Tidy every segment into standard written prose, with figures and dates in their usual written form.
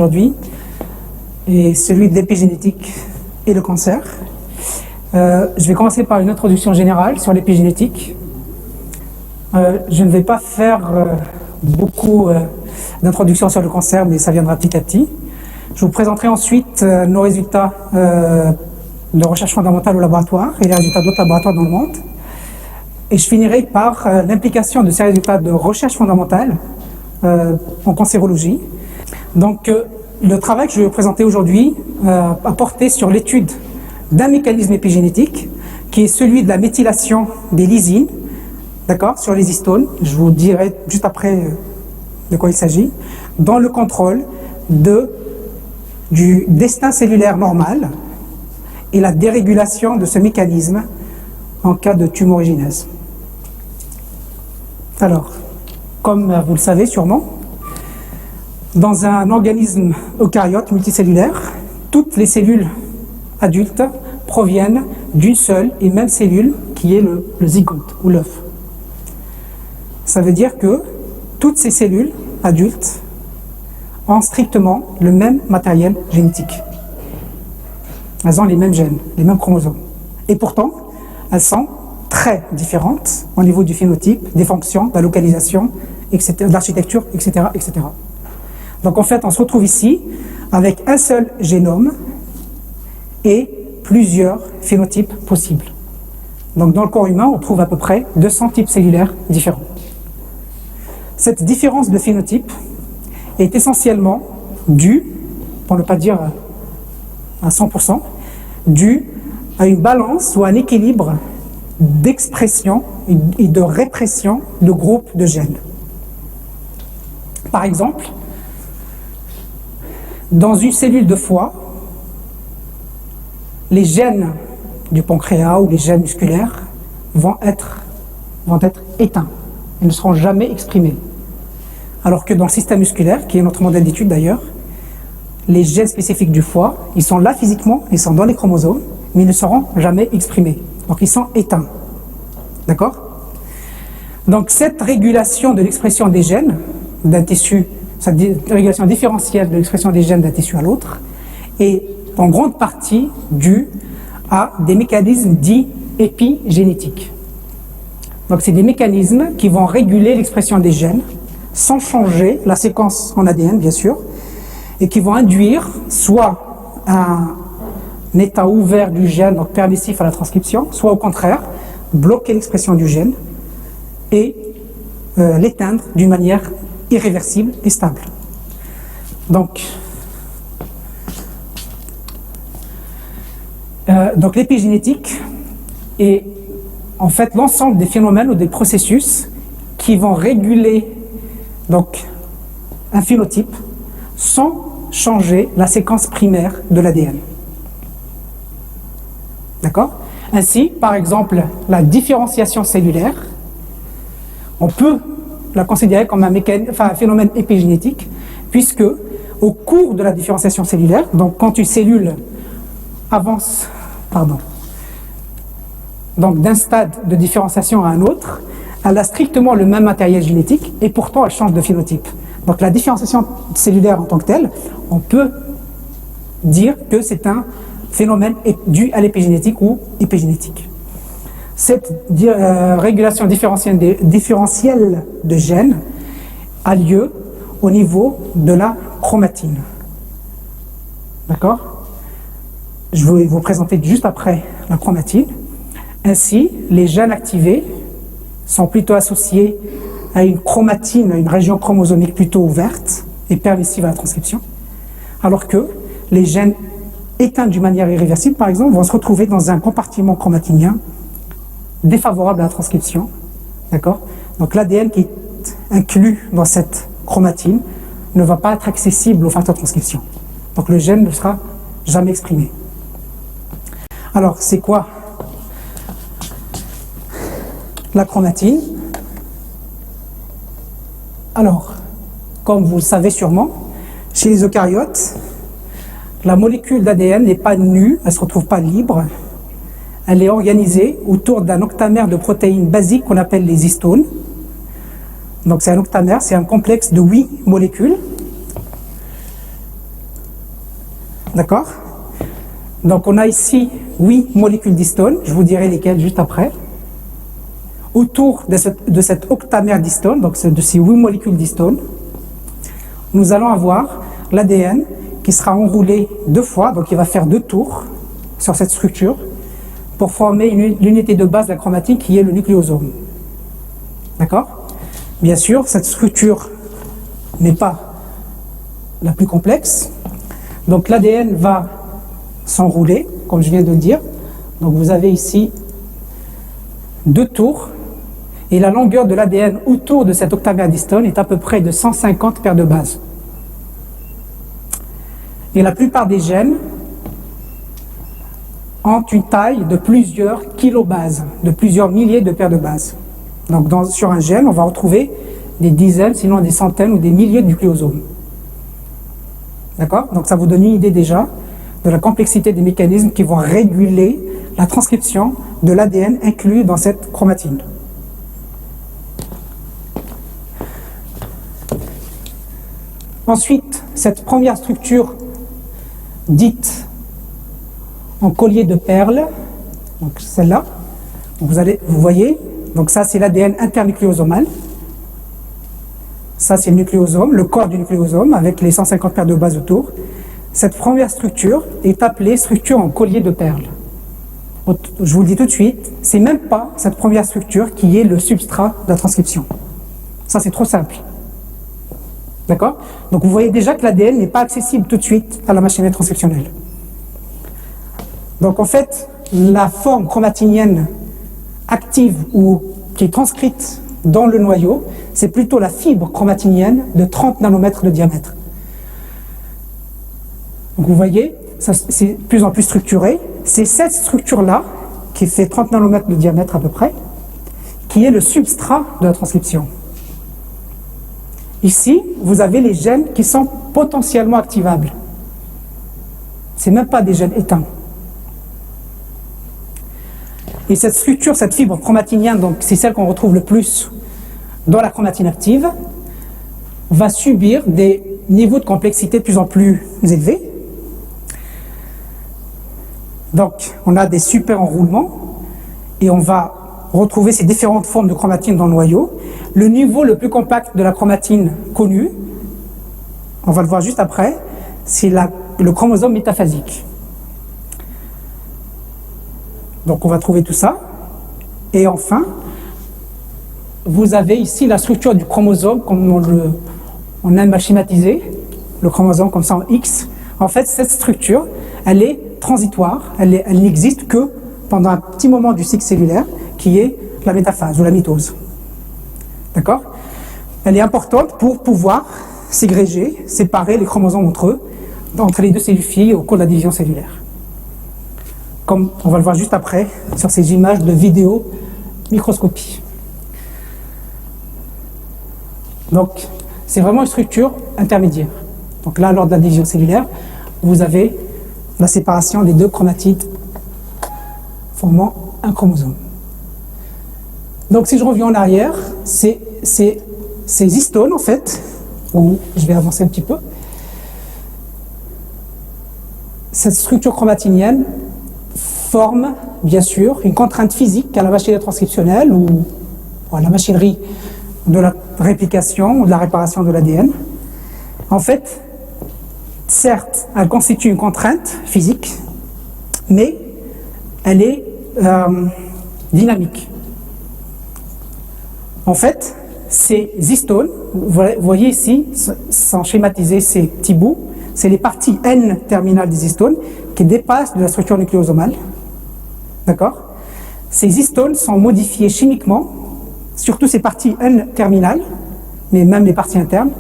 Aujourd'hui est celui de l'épigénétique et le cancer. Je vais commencer par une introduction générale sur l'épigénétique. Je ne vais pas faire beaucoup d'introduction sur le cancer, mais ça viendra petit à petit. Je vous présenterai ensuite nos résultats de recherche fondamentale au laboratoire et les résultats d'autres laboratoires dans le monde. Et je finirai par l'implication de ces résultats de recherche fondamentale en cancérologie. Donc, le travail que je vais vous présenter aujourd'hui a porté sur l'étude d'un mécanisme épigénétique qui est celui de la méthylation des lysines, d'accord, sur les histones. Je vous dirai juste après de quoi il s'agit, dans le contrôle du destin cellulaire normal et la dérégulation de ce mécanisme en cas de tumorigénèse. Alors, comme vous le savez sûrement, dans un organisme eucaryote multicellulaire, toutes les cellules adultes proviennent d'une seule et même cellule qui est le zygote ou l'œuf. Ça veut dire que toutes ces cellules adultes ont strictement le même matériel génétique. Elles ont les mêmes gènes, les mêmes chromosomes. Et pourtant, elles sont très différentes au niveau du phénotype, des fonctions, de la localisation, etc., de l'architecture, etc., etc. Donc en fait, on se retrouve ici avec un seul génome et plusieurs phénotypes possibles. Donc dans le corps humain, on trouve à peu près 200 types cellulaires différents. Cette différence de phénotype est essentiellement due, pour ne pas dire à 100%, due à une balance ou à un équilibre d'expression et de répression de groupes de gènes. Par exemple, dans une cellule de foie, les gènes du pancréas ou les gènes musculaires vont être éteints. Ils ne seront jamais exprimés. Alors que dans le système musculaire, qui est notre modèle d'étude d'ailleurs, les gènes spécifiques du foie, ils sont là physiquement, ils sont dans les chromosomes, mais ils ne seront jamais exprimés. Donc ils sont éteints. D'accord ? Donc cette régulation de l'expression des gènes d'un tissu, cette régulation différentielle de l'expression des gènes d'un tissu à l'autre, est en grande partie due à des mécanismes dits épigénétiques. Donc c'est des mécanismes qui vont réguler l'expression des gènes sans changer la séquence en ADN, bien sûr, et qui vont induire soit un état ouvert du gène, donc permissif à la transcription, soit au contraire, bloquer l'expression du gène et l'éteindre d'une manière irréversible et stable. Donc l'épigénétique est en fait l'ensemble des phénomènes ou des processus qui vont réguler donc un phénotype sans changer la séquence primaire de l'ADN. D'accord ? Ainsi, par exemple, la différenciation cellulaire, on peut la considérer comme un phénomène épigénétique, puisque au cours de la différenciation cellulaire, donc quand une cellule avance, donc d'un stade de différenciation à un autre, elle a strictement le même matériel génétique et pourtant elle change de phénotype. Donc la différenciation cellulaire en tant que telle, on peut dire que c'est un phénomène dû à l'épigénétique ou épigénétique. Cette régulation différentielle de gènes a lieu au niveau de la chromatine. D'accord ? Je vais vous présenter juste après la chromatine. Ainsi, les gènes activés sont plutôt associés à une chromatine, à une région chromosomique plutôt ouverte et permissive à la transcription, alors que les gènes éteints d'une manière irréversible, par exemple, vont se retrouver dans un compartiment chromatinien défavorable à la transcription. D'accord ? Donc l'ADN qui est inclus dans cette chromatine ne va pas être accessible au facteur de transcription. Donc le gène ne sera jamais exprimé. Alors, c'est quoi la chromatine? Alors, comme vous le savez sûrement, chez les eucaryotes, la molécule d'ADN n'est pas nue, elle ne se retrouve pas libre. Elle est organisée autour d'un octamère de protéines basiques qu'on appelle les histones. Donc c'est un octamère, c'est un complexe de 8 molécules. D'accord? Donc on a ici 8 molécules d'histone, je vous dirai lesquelles juste après. Autour de cet octamère d'histone, donc de ces 8 molécules d'histone, nous allons avoir l'ADN qui sera enroulé 2 fois, donc il va faire 2 tours sur cette structure pour former l'unité de base de la chromatine qui est le nucléosome. D'accord? Bien sûr, cette structure n'est pas la plus complexe. Donc l'ADN va s'enrouler, comme je viens de le dire. Donc vous avez ici 2 tours, et la longueur de l'ADN autour de cet octamère d'histone est à peu près de 150 paires de bases. Et la plupart des gènes ont une taille de plusieurs kilobases, de plusieurs milliers de paires de bases. Donc sur un gène, on va retrouver des dizaines, sinon des centaines ou des milliers de nucléosomes. D'accord? Donc ça vous donne une idée déjà de la complexité des mécanismes qui vont réguler la transcription de l'ADN inclus dans cette chromatine. Ensuite, cette première structure dite en collier de perles, donc celle-là, vous voyez, donc ça c'est l'ADN internucléosomal. Ça c'est le nucléosome, le corps du nucléosome avec les 150 paires de bases autour. Cette première structure est appelée structure en collier de perles. Je vous le dis tout de suite, c'est même pas cette première structure qui est le substrat de la transcription. Ça c'est trop simple. D'accord? Donc vous voyez déjà que l'ADN n'est pas accessible tout de suite à la machinerie transcriptionnelle. Donc en fait, la forme chromatinienne active ou qui est transcrite dans le noyau, c'est plutôt la fibre chromatinienne de 30 nanomètres de diamètre. Donc vous voyez, c'est de plus en plus structuré. C'est cette structure-là, qui fait 30 nanomètres de diamètre à peu près, qui est le substrat de la transcription. Ici, vous avez les gènes qui sont potentiellement activables. Ce n'est même pas des gènes éteints. Et cette structure, cette fibre chromatinienne, donc c'est celle qu'on retrouve le plus dans la chromatine active, va subir des niveaux de complexité de plus en plus élevés. Donc, on a des super enroulements et on va retrouver ces différentes formes de chromatine dans le noyau. Le niveau le plus compact de la chromatine connue, on va le voir juste après, c'est le chromosome métaphasique. Donc on va trouver tout ça. Et enfin, vous avez ici la structure du chromosome, comme on aime à schématiser, le chromosome comme ça en X. En fait, cette structure, elle est transitoire, elle n'existe que pendant un petit moment du cycle cellulaire, qui est la métaphase ou la mitose. D'accord? Elle est importante pour pouvoir ségréger, séparer les chromosomes entre eux, entre les deux cellules filles au cours de la division cellulaire. Comme on va le voir juste après sur ces images de vidéo microscopie. Donc, c'est vraiment une structure intermédiaire. Donc là, lors de la division cellulaire, vous avez la séparation des deux chromatides formant un chromosome. Donc si je reviens en arrière, ces histones en fait, ou je vais avancer un petit peu, cette structure chromatinienne forme bien sûr une contrainte physique à la machinerie transcriptionnelle ou à la machinerie de la réplication ou de la réparation de l'ADN. En fait, certes, elle constitue une contrainte physique, mais elle est dynamique. En fait, ces histones, vous voyez ici, sans schématiser ces petits bouts, c'est les parties N-terminales des histones qui dépassent de la structure nucléosomale. D'accord? Ces histones sont modifiées chimiquement, surtout ces parties N-terminales, mais même les parties internes.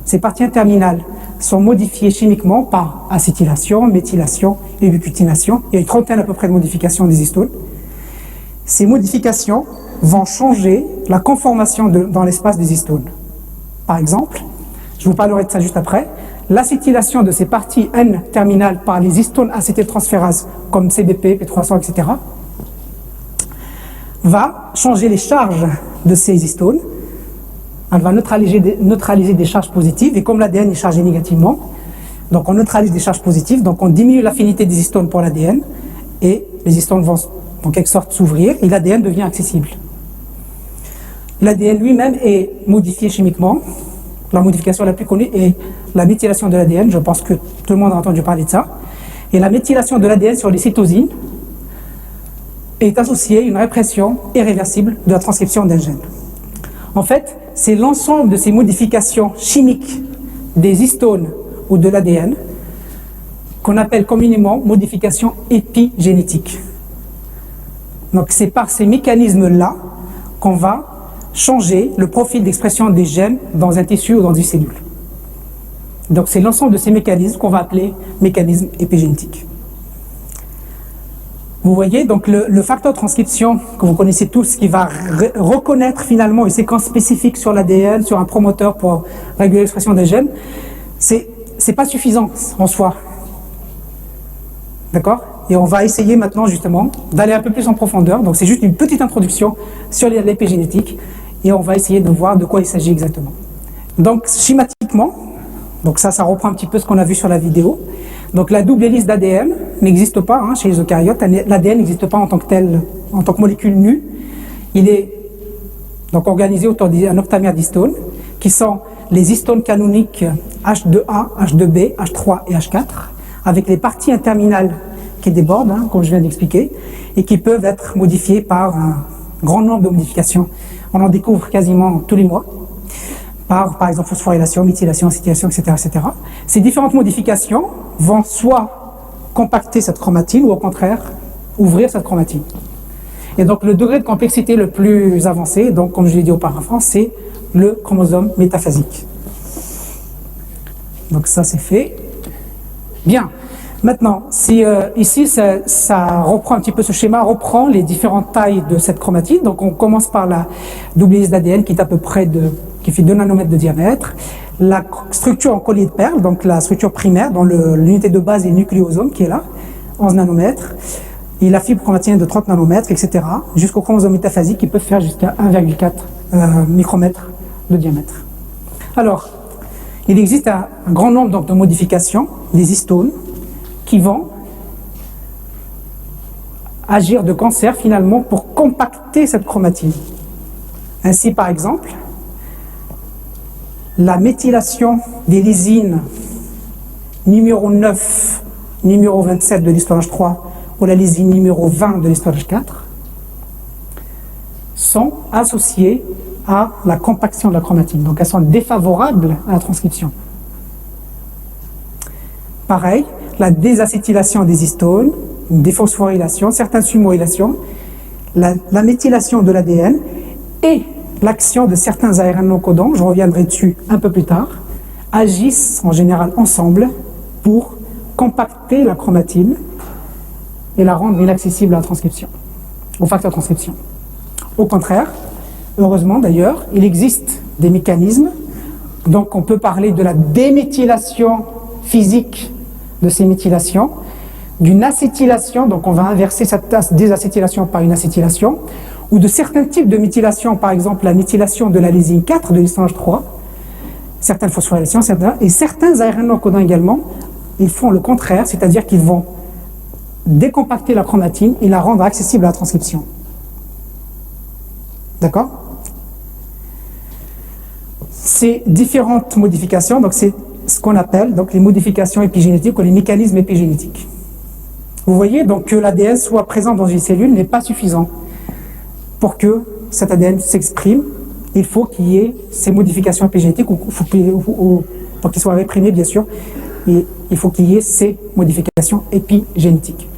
Ces parties N-terminales sont modifiées chimiquement par acétylation, méthylation et ubiquitination. Il y a une trentaine à peu près de modifications des histones. Ces modifications vont changer la conformation dans l'espace des histones. Par exemple, je vous parlerai de ça juste après, l'acétylation de ces parties N-terminales par les histones acétyltransférases comme CBP, P300, etc. va changer les charges de ces histones. Elle va neutraliser des charges positives et comme l'ADN est chargé négativement, Donc on neutralise des charges positives, donc on diminue l'affinité des histones pour l'ADN, et les histones vont en quelque sorte s'ouvrir, et l'ADN devient accessible. L'ADN lui-même est modifié chimiquement. La modification la plus connue est la méthylation de l'ADN, je pense que tout le monde a entendu parler de ça. Et la méthylation de l'ADN sur les cytosines est associée à une répression irréversible de la transcription d'un gène. En fait, c'est l'ensemble de ces modifications chimiques des histones ou de l'ADN qu'on appelle communément modifications épigénétiques. Donc c'est par ces mécanismes-là qu'on va changer le profil d'expression des gènes dans un tissu ou dans une cellule. Donc c'est l'ensemble de ces mécanismes qu'on va appeler mécanismes épigénétiques. Vous voyez, donc le facteur de transcription que vous connaissez tous, qui va reconnaître finalement une séquence spécifique sur l'ADN, sur un promoteur pour réguler l'expression des gènes, c'est pas suffisant en soi. D'accord? Et on va essayer maintenant justement d'aller un peu plus en profondeur. Donc c'est juste une petite introduction sur l'épigénétique et on va essayer de voir de quoi il s'agit exactement. Donc schématiquement, donc ça reprend un petit peu ce qu'on a vu sur la vidéo. Donc la double hélice d'ADN n'existe pas chez les eucaryotes. L'ADN n'existe pas en tant que tel, en tant que molécule nue. Il est donc organisé autour d'un octamère d'histones, qui sont les histones canoniques H2A, H2B, H3 et H4, avec les parties interminales qui débordent, comme je viens d'expliquer, et qui peuvent être modifiées par un grand nombre de modifications. On en découvre quasiment tous les mois, par exemple phosphorylation, méthylation, acétylation, etc., etc. Ces différentes modifications vont soit compacter cette chromatine ou au contraire ouvrir cette chromatine. Et donc le degré de complexité le plus avancé, donc comme je l'ai dit auparavant, c'est le chromosome métaphasique. Donc ça c'est fait. Bien. Maintenant, si ici ça reprend un petit peu ce schéma, reprend les différentes tailles de cette chromatine. Donc on commence par la double hélice d'ADN qui est à peu près qui fait 2 nanomètres de diamètre. La structure en collier de perles, donc la structure primaire, dont l'unité de base est le nucléosome qui est là, 11 nanomètres. Et la fibre chromatienne de 30 nanomètres, etc. Jusqu'au chromosome métaphasique qui peut faire jusqu'à 1,4 micromètre de diamètre. Alors, il existe un grand nombre donc, de modifications, des histones, qui vont agir de concert finalement pour compacter cette chromatine. Ainsi, par exemple, la méthylation des lysines numéro 9, numéro 27 de l'histoire H3 ou la lysine numéro 20 de l'histoire H4 sont associées à la compaction de la chromatine. Donc elles sont défavorables à la transcription. Pareil, la désacétylation des histones, une déphosphorylation, certaines sumoylations, la méthylation de l'ADN et l'action de certains ARN non codants, je reviendrai dessus un peu plus tard, agissent en général ensemble pour compacter la chromatine et la rendre inaccessible à la transcription, au facteur de transcription. Au contraire, heureusement d'ailleurs, il existe des mécanismes, donc on peut parler de la déméthylation physique de ces méthylations, d'une acétylation, donc on va inverser cette désacétylation par une acétylation, ou de certains types de méthylation, par exemple la méthylation de la lysine 4 de l'histoire 3, certaines phosphorylations, et certains ARN non codants également, ils font le contraire, c'est-à-dire qu'ils vont décompacter la chromatine et la rendre accessible à la transcription. D'accord? Ces différentes modifications, donc c'est ce qu'on appelle donc les modifications épigénétiques ou les mécanismes épigénétiques. Vous voyez donc que l'ADN soit présent dans une cellule n'est pas suffisant. Pour que cet ADN s'exprime, il faut qu'il y ait ces modifications épigénétiques, ou pour qu'il soit réprimé bien sûr, et il faut qu'il y ait ces modifications épigénétiques.